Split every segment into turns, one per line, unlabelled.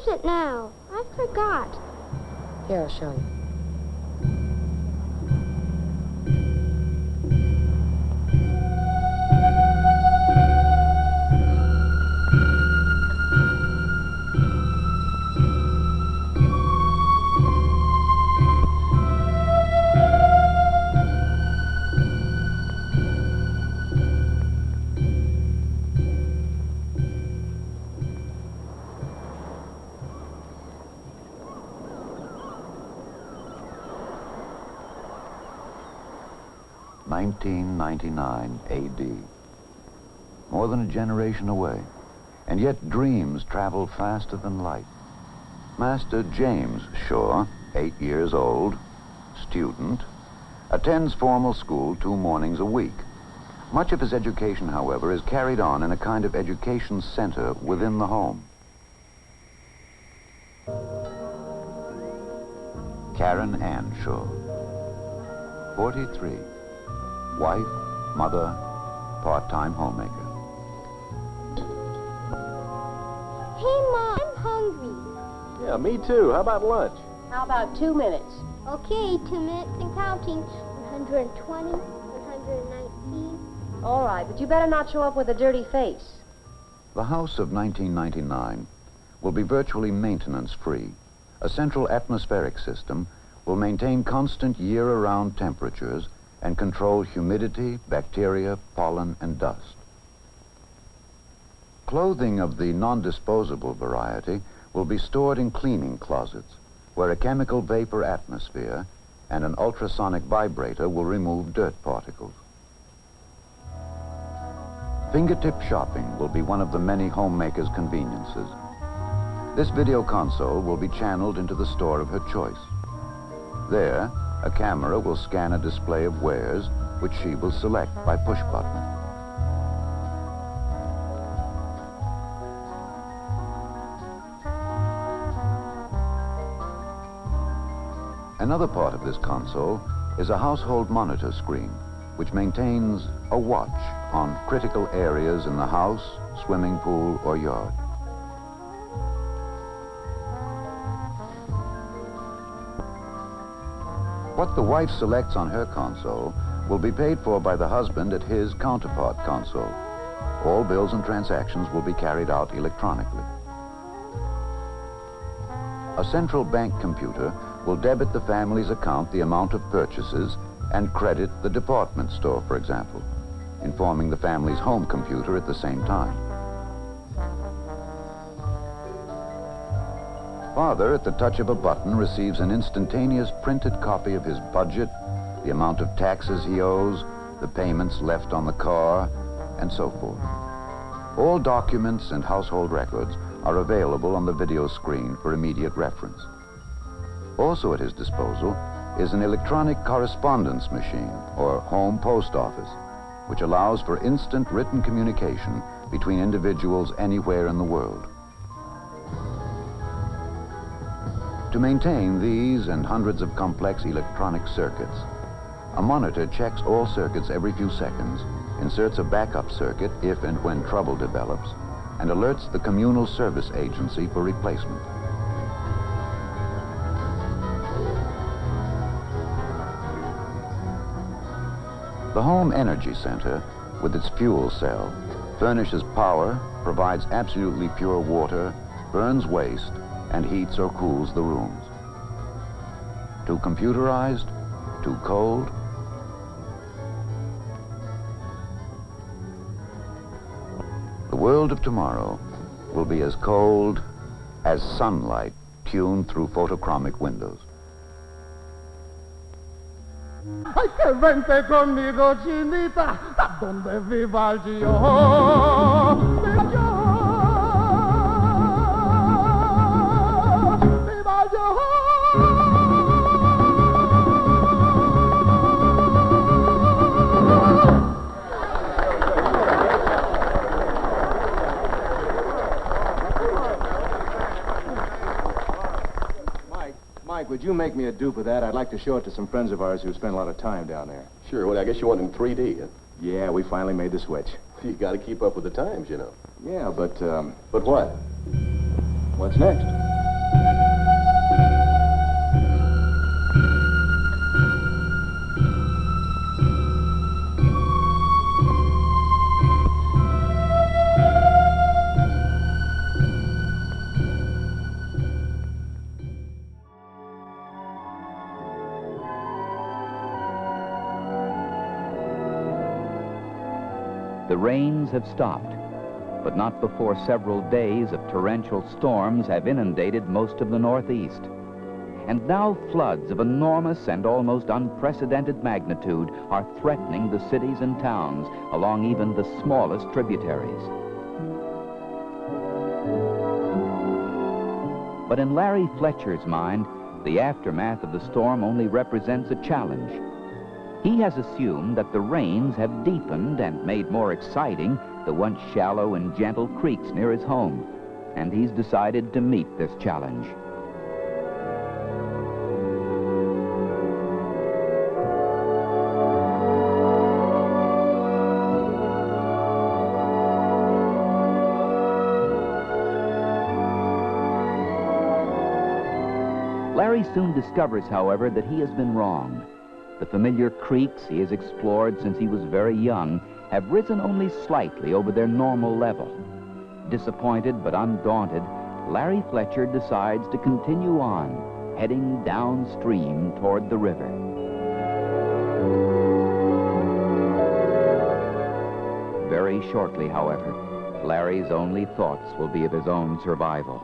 is it now? I forgot.
Here, I'll show you.
(1999 A.D.). More than a generation away, and yet dreams travel faster than light. Master James Shaw, 8 years old, student, attends formal school 2 mornings a week. Much of his education, however, is carried on in a kind of education center within the home. Karen Ann Shaw, 43. Wife, mother, part-time homemaker.
Hey, Mom, I'm hungry.
Yeah, me too. How about lunch?
How about 2 minutes?
Okay, 2 minutes and counting. 120, 119.
All right, but you better not show up with a dirty face.
The house of 1999 will be virtually maintenance-free. A central atmospheric system will maintain constant year-round temperatures and control humidity, bacteria, pollen, and dust. Clothing of the non-disposable variety will be stored in cleaning closets, where a chemical vapor atmosphere and an ultrasonic vibrator will remove dirt particles. Fingertip shopping will be one of the many homemakers' conveniences. This video console will be channeled into the store of her choice. There, a camera will scan a display of wares, which she will select by push button. Another part of this console is a household monitor screen, which maintains a watch on critical areas in the house, swimming pool, or yard. What the wife selects on her console will be paid for by the husband at his counterpart console. All bills and transactions will be carried out electronically. A central bank computer will debit the family's account the amount of purchases and credit the department store, for example, informing the family's home computer at the same time. Father, at the touch of a button, receives an instantaneous printed copy of his budget, the amount of taxes he owes, the payments left on the car, and so forth. All documents and household records are available on the video screen for immediate reference. Also at his disposal is an electronic correspondence machine, or home post office, which allows for instant written communication between individuals anywhere in the world. To maintain these and hundreds of complex electronic circuits, a monitor checks all circuits every few seconds, inserts a backup circuit if and when trouble develops, and alerts the communal service agency for replacement. The Home Energy Center, with its fuel cell, furnishes power, provides absolutely pure water, burns waste, and heats or cools the rooms. Too computerized? Too cold? The world of tomorrow will be as cold as sunlight tuned through photochromic windows.
Ay, que vente conmigo, chinita, a donde viva el yo. Viva yo. Viva yo.
Mike, would you make me a dupe of that? I'd like to show it to some friends of ours who spend a lot of time down there.
Sure. Well, I guess you want it in 3D, huh?
Yeah, we finally made the switch.
You got to keep up with the times, you know.
Yeah, but
But what?
what's next?
The rains have stopped, but not before several days of torrential storms have inundated most of the Northeast. And now floods of enormous and almost unprecedented magnitude are threatening the cities and towns along even the smallest tributaries. But in Larry Fletcher's mind, the aftermath of the storm only represents a challenge. He has assumed that the rains have deepened and made more exciting the once shallow and gentle creeks near his home, and he's decided to meet this challenge. Larry soon discovers, however, that he has been wrong. The familiar creeks he has explored since he was very young have risen only slightly over their normal level. Disappointed but undaunted, Larry Fletcher decides to continue on, heading downstream toward the river. Very shortly, however, Larry's only thoughts will be of his own survival.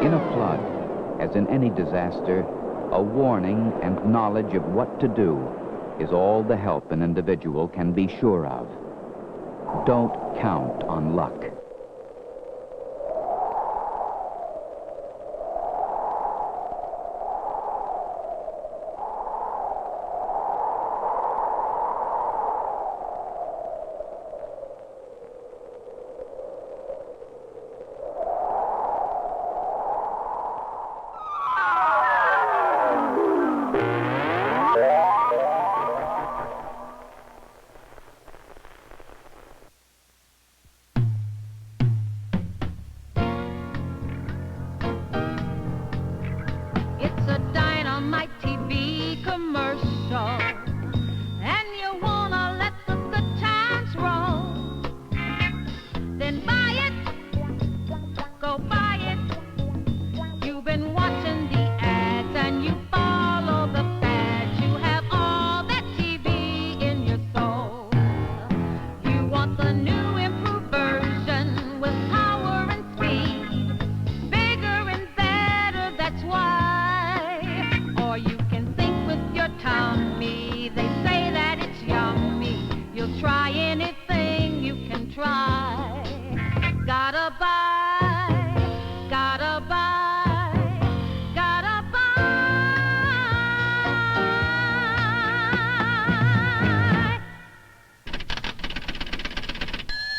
In a flood, as in any disaster, a warning and knowledge of what to do is all the help an individual can be sure of. Don't count on luck.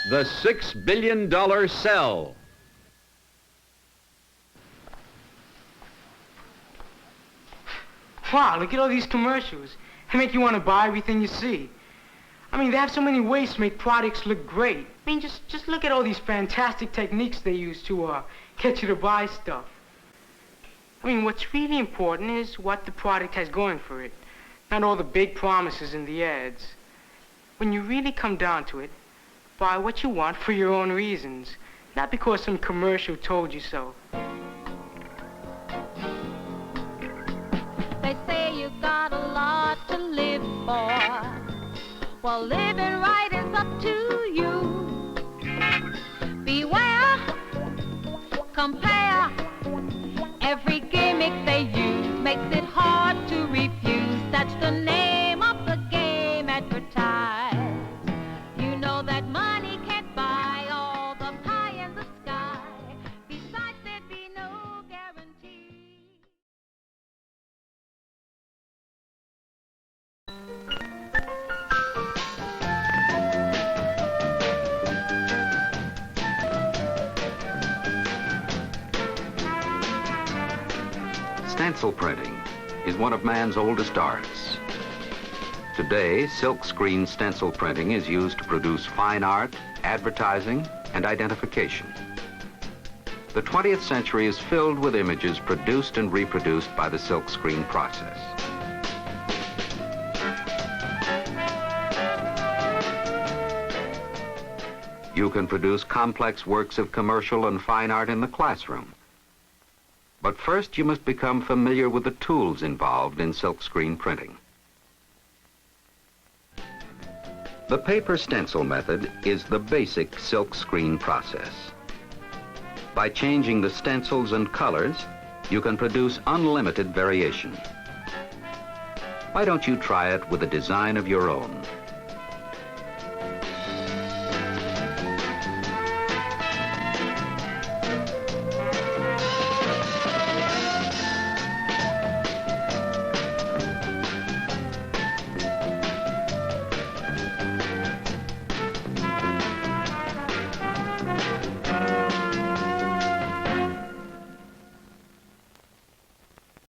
The $6 billion sell.
Wow, look at all these commercials. They make you want to buy everything you see. I mean, they have so many ways to make products look great. I mean, just look at all these fantastic techniques they use to get you to buy stuff. I mean, what's really important is what the product has going for it, not all the big promises in the ads. When you really come down to it, buy what you want for your own reasons, not because some commercial told you so.
They say you got a lot to live for. Well, living right is up to you. Beware, compare. Every gimmick they use makes it hard to refuse. That's the name of the game, advertise. You know that money can't buy all the pie in the sky. Besides, there'd be no guarantee.
Stencil printing is one of man's oldest arts. Today, silkscreen stencil printing is used to produce fine art, advertising, and identification. The 20th century is filled with images produced and reproduced by the silkscreen process.
You can produce complex works of commercial and fine art in the classroom. But first, you must become familiar with the tools involved in silkscreen printing. The paper stencil method is the basic silkscreen process. By changing the stencils and colors, you can produce unlimited variation. Why don't you try it with a design of your own?